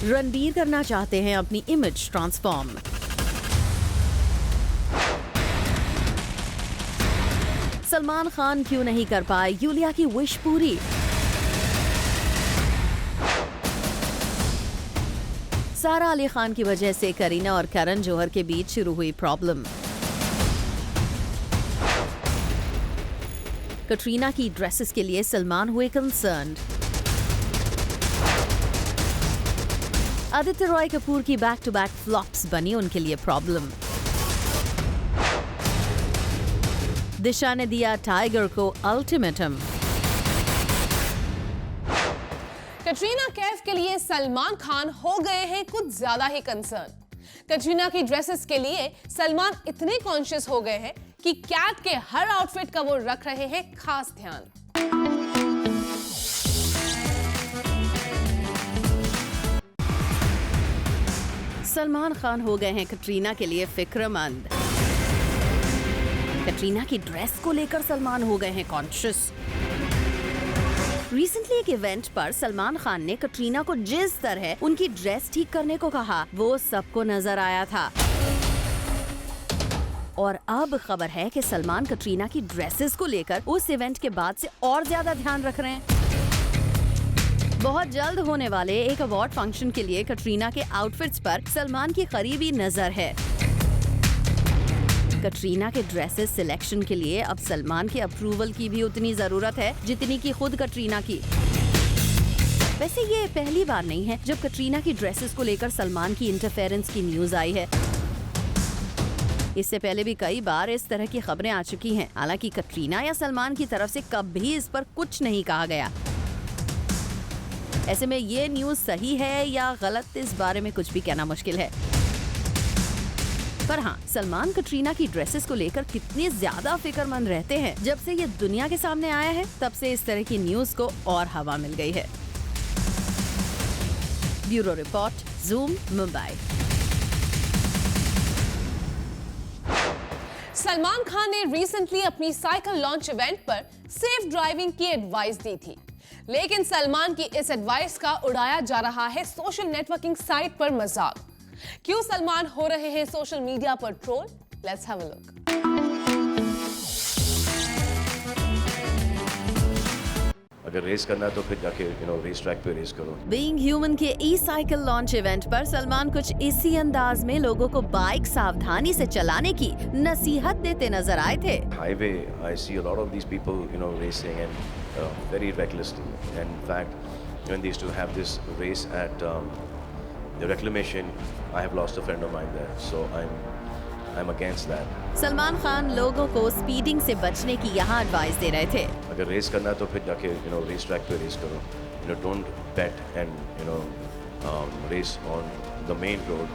रणबीर करना चाहते हैं अपनी इमेज ट्रांसफॉर्म। सलमान खान क्यों नहीं कर पाए यूलिया की विश पूरी? सारा अली खान की वजह से करीना और करण जौहर के बीच शुरू हुई प्रॉब्लम। कटरीना की ड्रेसेस के लिए सलमान हुए कंसर्न्ड। आदित्य रॉय कपूर की बैक टू बैक फ्लॉप्स बनी उनके लिए प्रॉब्लम। दिशा ने दिया टाइगर को अल्टीमेटम। कटरीना कैफ के लिए सलमान खान हो गए हैं कुछ ज्यादा ही कंसर्न। कटरीना की ड्रेसेस के लिए सलमान इतने कॉन्शियस हो गए हैं कि कैट के हर आउटफिट का वो रख रहे हैं खास ध्यान। सलमान खान हो गए हैं कटरीना के लिए फिक्रमंद। कटरीना की ड्रेस को लेकर सलमान हो गए हैं कॉन्शियस। रिसेंटली एक इवेंट पर सलमान खान ने कटरीना को जिस तरह उनकी ड्रेस ठीक करने को कहा वो सबको नजर आया था। और अब खबर है कि सलमान कटरीना की ड्रेसेस को लेकर उस इवेंट के बाद से और ज्यादा ध्यान रख रहे हैं। बहुत जल्द होने वाले एक अवार्ड फंक्शन के लिए कटरीना के आउटफिट्स पर सलमान की करीबी नजर है। कटरीना के ड्रेसेस सिलेक्शन के लिए अब सलमान के अप्रूवल की भी उतनी जरूरत है जितनी की खुद कटरीना की। वैसे ये पहली बार नहीं है जब कटरीना की ड्रेसेस को लेकर सलमान की इंटरफेरेंस की न्यूज आई है। इससे पहले भी कई बार इस तरह की खबरें आ चुकी हैं। हालांकि कटरीना या सलमान की तरफ से कभी इस पर कुछ नहीं कहा गया। ऐसे में ये न्यूज सही है या गलत, इस बारे में कुछ भी कहना मुश्किल है। पर हाँ, सलमान कटरीना की ड्रेसेस को लेकर कितने ज्यादा फिक्रमंद रहते हैं। जब से ये दुनिया के सामने आया है तब से इस तरह की न्यूज को और हवा मिल गई है। Bureau report, zoom, Mumbai. Salman Khan ने रिसेंटली अपनी साइकिल लॉन्च इवेंट पर सेफ ड्राइविंग की एडवाइस दी थी, लेकिन सलमान की इस एडवाइस का उड़ाया जा रहा है सोशल नेटवर्किंग साइट पर मजाक। क्यों सलमान हो रहे हैं सोशल मीडिया पर troll? Let's have a look. अगर रेस करना है तो फिर जाके रेस ट्रैक पे रेस करो। बीइंग ह्यूमन के ई-साइकिल लॉन्च इवेंट पर सलमान कुछ इसी अंदाज में लोगों को बाइक सावधानी से चलाने की नसीहत देते नजर आए थे। Highway, I see a lot of these people, racing and very recklessly. And in fact, when they used to have this race at the Reclamation, I have lost a friend of mine there, so I'm against that. Salman Khan लोगों को speeding से बचने की यहाँ advice दे रहे थे। अगर race करना है तो फिर जाके रेस ट्रैक पे रेस करो। Don't bet and race on the main road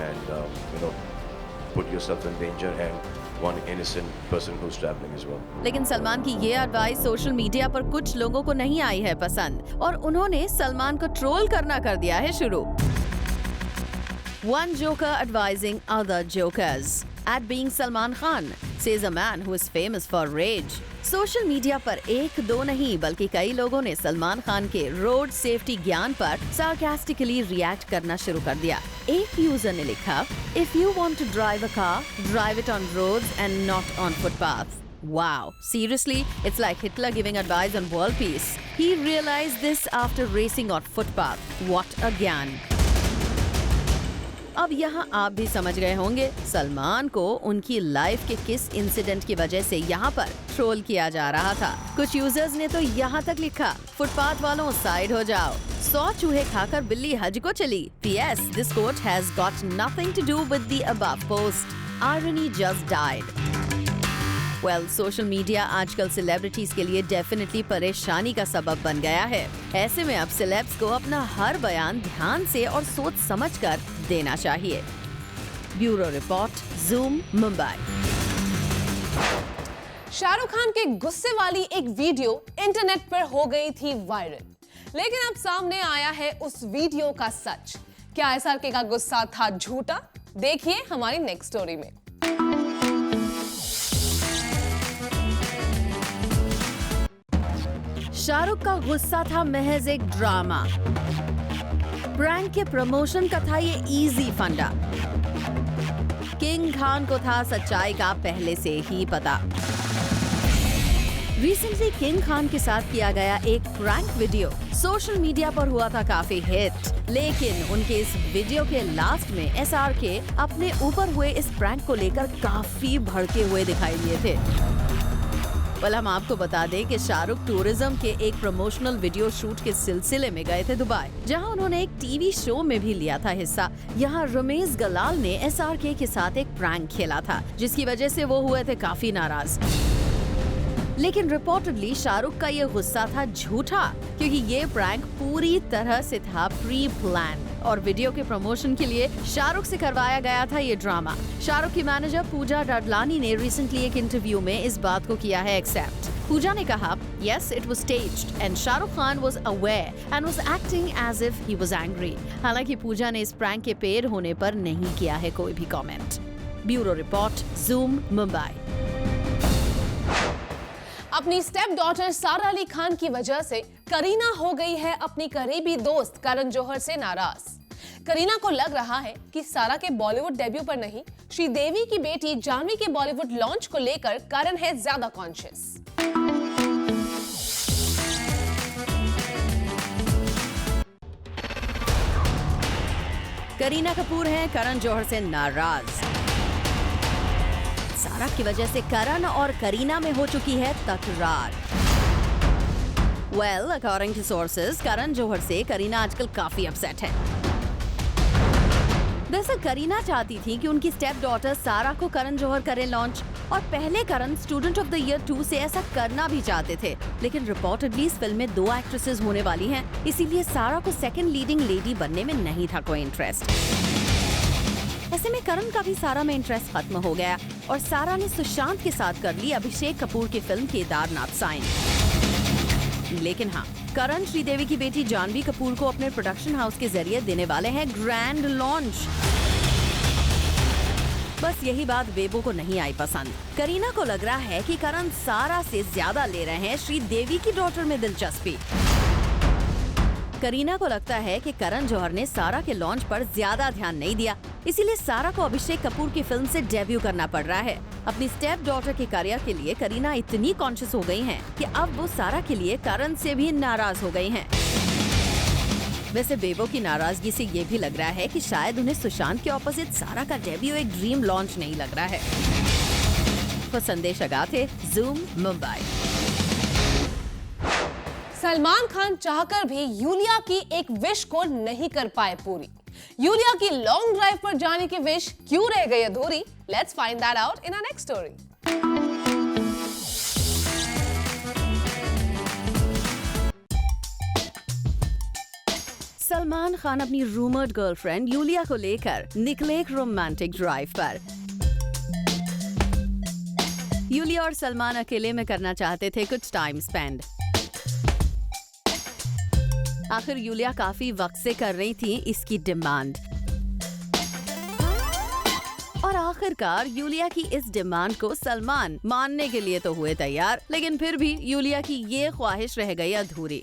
and put yourself in danger and one innocent person who's traveling as well. लेकिन सलमान की ये एडवाइस सोशल मीडिया पर कुछ लोगों को नहीं आई है पसंद और उन्होंने सलमान को ट्रोल करना कर दिया है शुरू। One joker advising other jokers. At being Salman Khan, says a man who is famous for rage. Social media पर एक दो नहीं बल्कि कई लोगों ने सलमान खान के रोड सेफ्टी ज्ञान पर सार्कास्टिकली रिएक्ट करना शुरू कर दिया। एक यूजर ने लिखा, If you want to drive a car, drive it on roads and not on footpaths. Wow, seriously? It's like Hitler giving advice on world peace. He realized this after racing on footpath. What a ज्ञान! अब यहाँ आप भी समझ गए होंगे सलमान को उनकी लाइफ के किस इंसिडेंट की वजह से यहाँ पर ट्रोल किया जा रहा था। कुछ यूजर्स ने तो यहाँ तक लिखा, फुटपाथ वालों साइड हो जाओ, 100 चूहे खाकर बिल्ली हज को चली। PS, this quote has got nothing to do with the above post. Irony just died. Well, social media आजकल सेलिब्रिटीज के लिए डेफिनेटली परेशानी का सबब बन गया है। ऐसे में अब सेलेब्स को अपना हर बयान ध्यान से और सोच समझकर देना चाहिए। Bureau report, zoom, Mumbai. Shahrukh Khan के गुस्से वाली एक वीडियो इंटरनेट पर हो गई थी वायरल, लेकिन अब सामने आया है उस वीडियो का सच। क्या SRK का गुस्सा था झूठा? देखिए हमारी नेक्स्ट स्टोरी में। शाहरुख का गुस्सा था महज एक ड्रामा। प्रैंक के प्रमोशन का था ये इजी फंडा। किंग खान को था सच्चाई का पहले से ही पता। रिसेंटली किंग खान के साथ किया गया एक प्रैंक वीडियो सोशल मीडिया पर हुआ था काफी हिट, लेकिन उनके इस वीडियो के लास्ट में SRK अपने ऊपर हुए इस प्रैंक को लेकर काफी भड़के हुए दिखाई दिए थे। हम आपको बता दें कि शाहरुख टूरिज्म के एक प्रमोशनल वीडियो शूट के सिलसिले में गए थे दुबई, जहां उन्होंने एक टीवी शो में भी लिया था हिस्सा। यहां रमेश गलाल ने SRK के साथ एक प्रैंक खेला था, जिसकी वजह से वो हुए थे काफी नाराज। लेकिन रिपोर्टेडली शाहरुख का ये गुस्सा था झूठा, क्योंकि ये प्रैंक पूरी तरह से था प्री प्लान और वीडियो के प्रमोशन के लिए शाहरुख से करवाया गया था ये ड्रामा। शाहरुख की मैनेजर पूजा डडलानी ने रिसेंटली एक इंटरव्यू में इस बात को किया है एक्सेप्ट। पूजा ने कहा, "Yes, it was staged and Shahrukh Khan was aware and was acting as if he was angry." हालांकि पूजा ने इस प्रैंक के पेड़ होने पर नहीं किया है कोई भी comment. Bureau report, Zoom, Mumbai. अपनी स्टेप डॉटर सारा अली खान की वजह से करीना हो गई है अपनी करीबी दोस्त करण जौहर से नाराज। करीना को लग रहा है कि सारा के बॉलीवुड डेब्यू पर नहीं, श्रीदेवी की बेटी जानवी के बॉलीवुड लॉन्च को लेकर करण है ज्यादा कॉन्शियस। करीना कपूर हैं करण जौहर से नाराज। सारा की वजह से करण और करीना में हो चुकी है तकरार। Well, according to sources, Karan Johar से करीना आजकल काफी अपसेट है। दरअसल करीना चाहती थी कि उनकी स्टेप डॉटर सारा को करण जौहर करे लॉन्च, और पहले करण स्टूडेंट ऑफ द ईयर 2 से ऐसा करना भी चाहते थे, लेकिन रिपोर्टेडली इस फिल्म में 2 एक्ट्रेसेस होने वाली हैं, इसीलिए सारा को सेकंड लीडिंग लेडी बनने में नहीं था कोई इंटरेस्ट। ऐसे में करण का भी सारा में इंटरेस्ट खत्म हो गया और सारा ने सुशांत के साथ कर ली अभिषेक कपूर की फिल्म केदारनाथ साइन। लेकिन हाँ, करण श्रीदेवी की बेटी जानवी कपूर को अपने प्रोडक्शन हाउस के जरिए देने वाले हैं ग्रैंड लॉन्च। बस यही बात बेबो को नहीं आई पसंद। करीना को लग रहा है कि करण सारा से ज्यादा ले रहे हैं श्रीदेवी की डॉटर में दिलचस्पी। करीना को लगता है कि करण जौहर ने सारा के लॉन्च पर ज्यादा ध्यान नहीं दिया, इसीलिए सारा को अभिषेक कपूर की फिल्म से डेब्यू करना पड़ रहा है। अपनी स्टेप डॉटर के करियर के लिए करीना इतनी कॉन्शियस हो गई हैं कि अब वो सारा के लिए करण से भी नाराज हो गई हैं। वैसे बेबो की नाराजगी से ये भी लग रहा है कि शायद उन्हें सुशांत के ऑपोजिट सारा का डेब्यू एक ड्रीम लॉन्च नहीं लग रहा है। तो संदेश अगाथे, Zoom, मुंबई। सलमान खान चाहकर भी यूलिया की एक विश को नहीं कर पाए पूरी। यूलिया की लॉन्ग ड्राइव पर जाने की विश क्यों रह गई अधूरी? Let's find that out in our next story. Salman Khan अपनी रूमर्ड गर्लफ्रेंड यूलिया को लेकर निकले एक रोमांटिक ड्राइव पर। यूलिया और सलमान अकेले में करना चाहते थे कुछ टाइम स्पेंड। आखिर यूलिया काफी वक्त से कर रही थी इसकी डिमांड, और आखिरकार यूलिया की इस डिमांड को सलमान मानने के लिए तो हुए तैयार, लेकिन फिर भी यूलिया की ये ख्वाहिश रह गई अधूरी।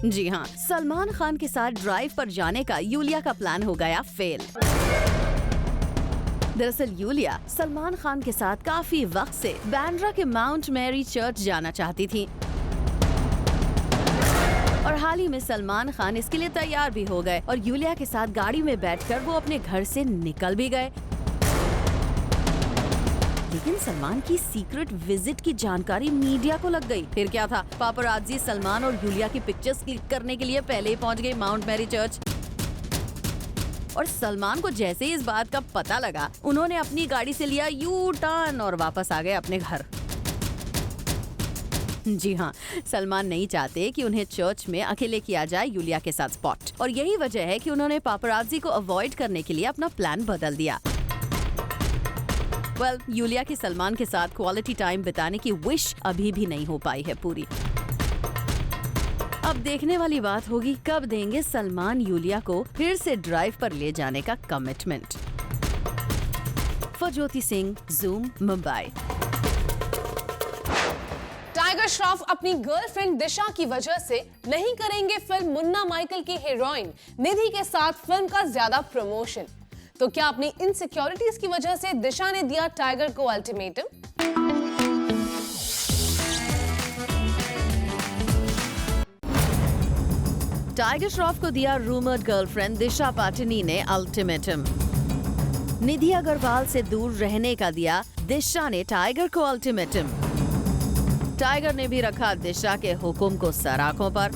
जी हाँ, सलमान खान के साथ ड्राइव पर जाने का यूलिया का प्लान हो गया फेल। दरअसल यूलिया सलमान खान के साथ काफी वक्त से बांद्रा के माउंट मैरी चर्च जाना चाहती थी, और हाल ही में सलमान खान इसके लिए तैयार भी हो गए और यूलिया के साथ गाड़ी में बैठकर वो अपने घर से निकल भी गए। लेकिन सलमान की सीक्रेट विजिट की जानकारी मीडिया को लग गई। फिर क्या था, पापराजी सलमान और यूलिया की पिक्चर्स क्लिक करने के लिए पहले ही पहुंच गए माउंट मैरी चर्च। और सलमान को जैसे ही इस बात का पता लगा, उन्होंने अपनी गाड़ी से लिया यू टर्न और वापस आ गए अपने घर। जी हाँ, सलमान नहीं चाहते कि उन्हें चर्च में अकेले किया जाए यूलिया के साथ स्पॉट, और यही वजह है कि उन्होंने पापराजी को अवॉइड करने के लिए अपना प्लान बदल दिया। यूलिया की सलमान के साथ क्वालिटी टाइम बिताने की विश अभी भी नहीं हो पाई है पूरी। अब देखने वाली बात होगी कब देंगे सलमान यूलिया को फिर से ड्राइव पर ले जाने का commitment. For Jyoti Singh, Zoom, Mumbai. Tiger Shroff अपनी गर्लफ्रेंड दिशा की वजह से नहीं करेंगे फिल्म मुन्ना माइकल की हीरोइन निधि के साथ फिल्म का ज्यादा प्रमोशन। तो क्या अपनी इनसिक्योरिटीज की वजह से दिशा ने दिया टाइगर को अल्टीमेटम? टाइगर श्रॉफ को दिया रूमर्ड गर्लफ्रेंड दिशा पाटनी ने अल्टीमेटम। निधि अग्रवाल से दूर रहने का दिया दिशा ने टाइगर को अल्टीमेटम। टाइगर ने भी रखा दिशा के हुक्म को सराखों पर।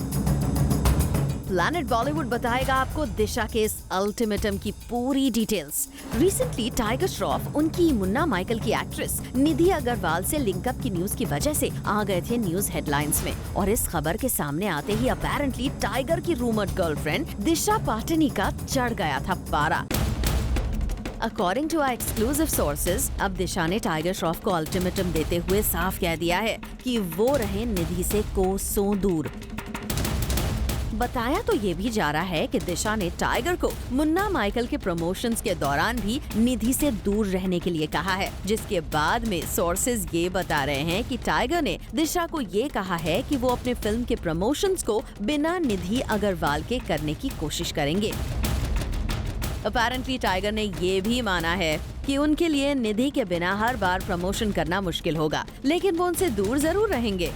प्लैनेट बॉलीवुड बताएगा आपको दिशा के इस अल्टीमेटम की पूरी डिटेल्स। रिसेंटली टाइगर श्रॉफ उनकी मुन्ना माइकल की एक्ट्रेस निधि अग्रवाल से लिंकअप की न्यूज की वजह से आ गए थे न्यूज हेडलाइंस में, और इस खबर के सामने आते ही अपैरेंटली टाइगर की रूमर्ड गर्लफ्रेंड दिशा पाटनी का चढ़ गया था पारा। According to our exclusive sources, अब दिशा ने टाइगर श्रॉफ को अल्टीमेटम देते हुए साफ कह दिया है कि वो रहे निधि से कोसों दूर। बताया तो ये भी जा रहा है कि दिशा ने टाइगर को मुन्ना माइकल के प्रमोशंस के दौरान भी निधि से दूर रहने के लिए कहा है, जिसके बाद में सोर्सेज ये बता रहे हैं कि टाइगर ने दिशा को ये कहा है कि वो अपने फिल्म के प्रमोशंस को बिना निधि अग्रवाल के करने की कोशिश करेंगे। अपैरेंटली टाइगर ने ये भी माना है कि उनके लिए निधि के बिना हर बार प्रमोशन करना मुश्किल होगा, लेकिन वो उनसे दूर जरूर रहेंगे।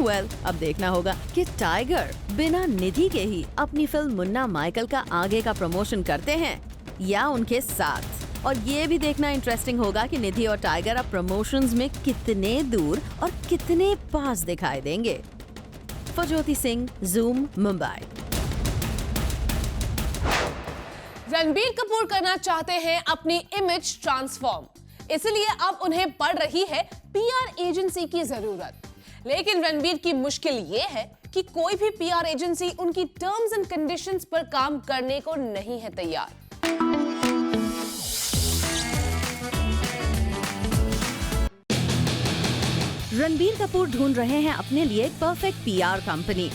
अब देखना होगा कि टाइगर बिना निधि के ही अपनी फिल्म मुन्ना माइकल का आगे का प्रमोशन करते हैं या उनके साथ। और ये भी देखना इंटरेस्टिंग होगा कि निधि और टाइगर अब प्रमोशंस में कितने दूर और कितने पास दिखाई देंगे। फजोती सिंह, ज़ूम, मुंबई। रणबीर कपूर करना चाहते हैं अपनी इमेज ट्रांसफॉर्म, इसलिए अब उन्हें पड़ रही है पीआर एजेंसी की जरूरत। लेकिन रणबीर की मुश्किल ये है कि कोई भी पीआर एजेंसी उनकी टर्म्स एंड कंडीशंस पर काम करने को नहीं है तैयार। रणबीर कपूर ढूंढ रहे हैं अपने लिए एक परफेक्ट पीआर कंपनी,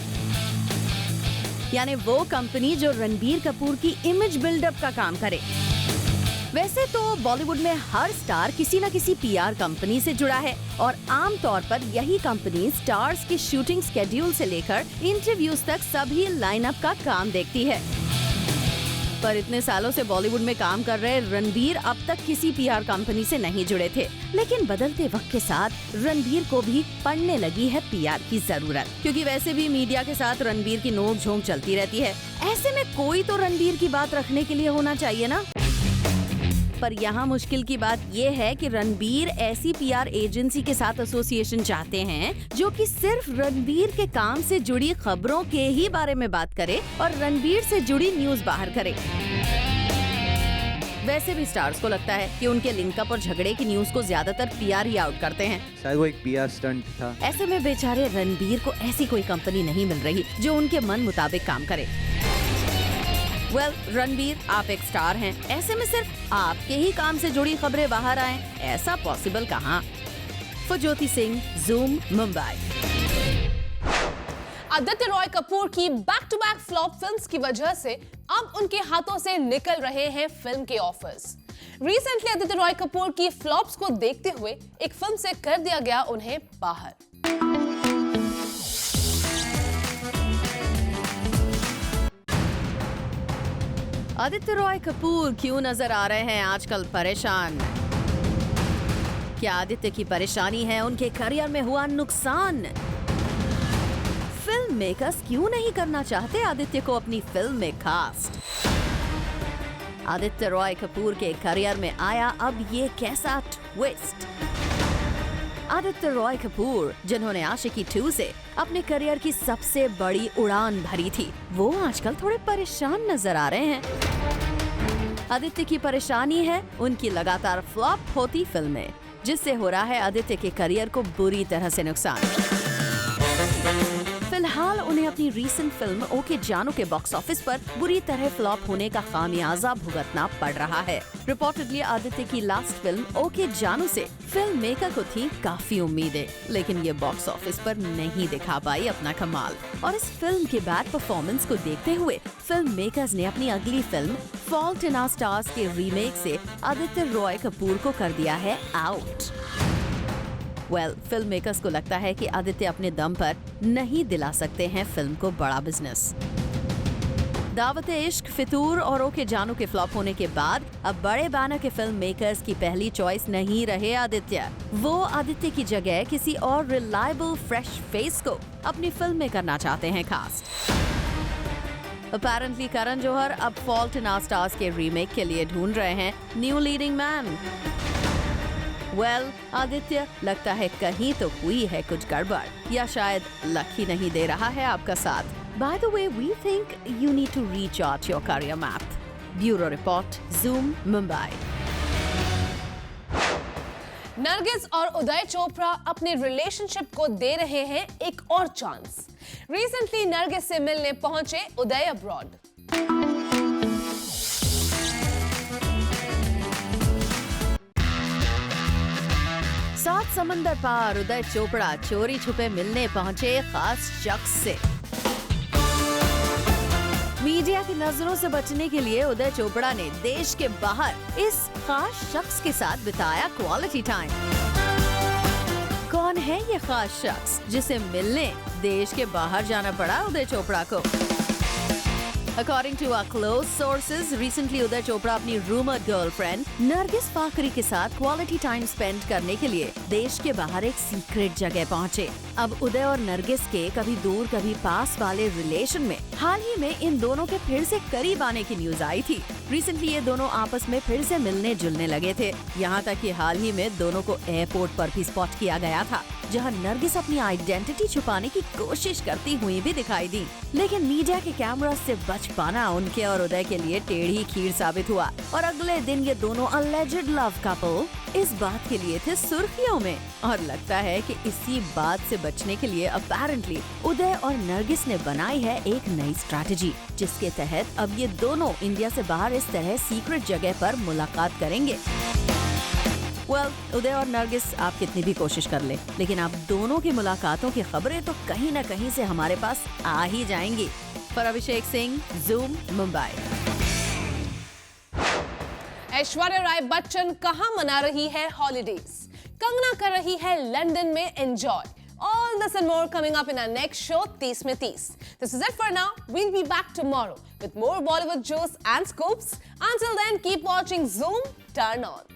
यानी वो कंपनी जो रणबीर कपूर की इमेज बिल्डअप का काम करे। वैसे तो बॉलीवुड में हर स्टार किसी न किसी पीआर कंपनी से जुड़ा है, और आमतौर पर यही कंपनी स्टार्स के शूटिंग स्केड्यूल से लेकर इंटरव्यूज तक सभी लाइनअप का काम देखती है। पर इतने सालों से बॉलीवुड में काम कर रहे रणबीर अब तक किसी पीआर कंपनी से नहीं जुड़े थे, लेकिन बदलते वक्त के साथ रणबीर को भी पड़ने लगी है पीआर की जरूरत, क्योंकि वैसे भी मीडिया के साथ रणबीर की नोक झोंक चलती रहती है। ऐसे में कोई तो रणबीर की बात रखने के लिए होना चाहिए ना। पर यहाँ मुश्किल की बात ये है कि रणबीर ऐसी पीआर एजेंसी के साथ एसोसिएशन चाहते हैं जो कि सिर्फ रणबीर के काम से जुड़ी खबरों के ही बारे में बात करे और रणबीर से जुड़ी न्यूज बाहर करे। वैसे भी स्टार्स को लगता है कि उनके लिंकअप और झगड़े की न्यूज को ज्यादातर पीआर ही आउट करते हैं। शायद वो एक पीआर स्टंट था। ऐसे में बेचारे रणबीर को ऐसी कोई कंपनी नहीं मिल रही जो उनके मन मुताबिक काम करे। रणबीर, आप एक स्टार हैं, ऐसे में सिर्फ आपके ही काम से जुड़ी खबरें बाहर आएं, ऐसा पॉसिबल कहाँ। फजोती सिंह, ज़ूम, मुंबई। आदित्य रॉय कपूर की back to back flop films की वजह से अब उनके हाथों से निकल रहे हैं फिल्म के ऑफर्स। रिसेंटली आदित्य रॉय कपूर की फ्लॉप्स को देखते हुए एक फिल्म से कर दिया गया उन्हें बाहर। आदित्य रॉय कपूर क्यों नजर आ रहे हैं आजकल परेशान? क्या आदित्य की परेशानी है उनके करियर में हुआ नुकसान? फिल्म मेकर्स क्यों नहीं करना चाहते आदित्य को अपनी फिल्म में कास्ट? आदित्य रॉय कपूर के करियर में आया अब ये कैसा ट्विस्ट? आदित्य रॉय कपूर, जिन्होंने आशिकी 2 से अपने करियर की सबसे बड़ी उड़ान भरी थी, वो आजकल थोड़े परेशान नजर आ रहे हैं। आदित्य की परेशानी है उनकी लगातार फ्लॉप होती फिल्में, जिससे हो रहा है आदित्य के करियर को बुरी तरह से नुकसान। फिलहाल उन्हें अपनी रीसेंट फिल्म ओके जानू के बॉक्स ऑफिस पर बुरी तरह फ्लॉप होने का खामियाजा भुगतना पड़ रहा है। रिपोर्टेडली आदित्य की लास्ट फिल्म ओके जानू से फिल्म मेकर को थी काफी उम्मीदें, लेकिन ये बॉक्स ऑफिस पर नहीं दिखा पाई अपना कमाल। और इस फिल्म के बैड परफॉर्मेंस को देखते हुए फिल्म मेकर्स ने अपनी अगली film fault in our stars के रीमेक से आदित्य रॉय कपूर को कर दिया है आउट। फिल्म मेकर्स को लगता है कि आदित्य अपने दम पर नहीं दिला सकते हैं फिल्म को बड़ा बिजनेस। दावत-ए-इश्क, फितूर और ओके जानू के फ्लॉप होने के बाद अब बड़े बैनर के फिल्म मेकर्स की पहली चॉइस नहीं रहे आदित्य। वो आदित्य की जगह किसी और रिलायबल फ्रेश फेस को अपनी फिल्म में करना चाहते हैं कास्ट। अपैरेंटली करण जौहर अब फॉल्ट इन आवर स्टार्स के रीमेक के लिए ढूंढ रहे हैं न्यू लीडिंग मैन। आदित्य, लगता है कहीं तो हुई है कुछ गड़बड़, या शायद लक ही नहीं दे रहा है आपका साथ। By the way, we think you need to rechart your career map. Bureau Report, Zoom, Mumbai. Nargis और उदय चोपड़ा अपने रिलेशनशिप को दे रहे हैं एक और चांस। रिसेंटली नरगिस से मिलने पहुंचे उदय अब्रॉड। सात समंदर पार उदय चोपड़ा चोरी छुपे मिलने पहुंचे खास शख्स से। मीडिया की नजरों से बचने के लिए उदय चोपड़ा ने देश के बाहर इस खास शख्स के साथ बिताया क्वालिटी टाइम। कौन है ये खास शख्स जिसे मिलने देश के बाहर जाना पड़ा उदय चोपड़ा को? According to our close sources, recently Uday Chopra अपनी रूमर्ड गर्लफ्रेंड नरगिस फाकरी के साथ क्वालिटी टाइम स्पेंड करने के लिए देश के बाहर एक सीक्रेट जगह पहुंचे। अब उदय और नरगिस के कभी दूर कभी पास वाले रिलेशन में हाल ही में इन दोनों के फिर से करीब आने की न्यूज आई थी। रिसेंटली ये दोनों आपस में फिर से मिलने जुलने लगे थे। यहाँ तक कि हाल ही में दोनों को एयरपोर्ट पर भी स्पॉट किया गया था, जहां नरगिस अपनी आइडेंटिटी छुपाने की कोशिश करती हुई भी दिखाई दी। लेकिन मीडिया के कैमरा से बच पाना उनके और उदय के लिए टेढ़ी खीर साबित हुआ और अगले दिन ये दोनों अलेज्ड लव कपल इस बात के लिए थे सुर्खियों में। और लगता है कि इसी बात से बचने के लिए अपैरेंटली उदय और नरगिस ने बनाई है एक नई स्ट्रैटेजी, जिसके तहत अब ये दोनों इंडिया से बाहर इस तरह सीक्रेट जगह पर मुलाकात करेंगे। उदय और नरगिस, आप कितनी भी कोशिश कर ले, लेकिन आप दोनों की मुलाकातों की खबरें तो कहीं न कहीं से हमारे पास आ ही जाएंगी। पर अभिषेक सिंह, जूम, मुंबई। ऐश्वर्या राय बच्चन कहां मना रही है हॉलीडेज? कंगना कर रही है लंदन में enjoy. All this and more coming up in our next show, 30 में 30. This is it for now. We'll be back tomorrow with more Bollywood juice and scoops. Until then, keep watching Zoom. Turn on.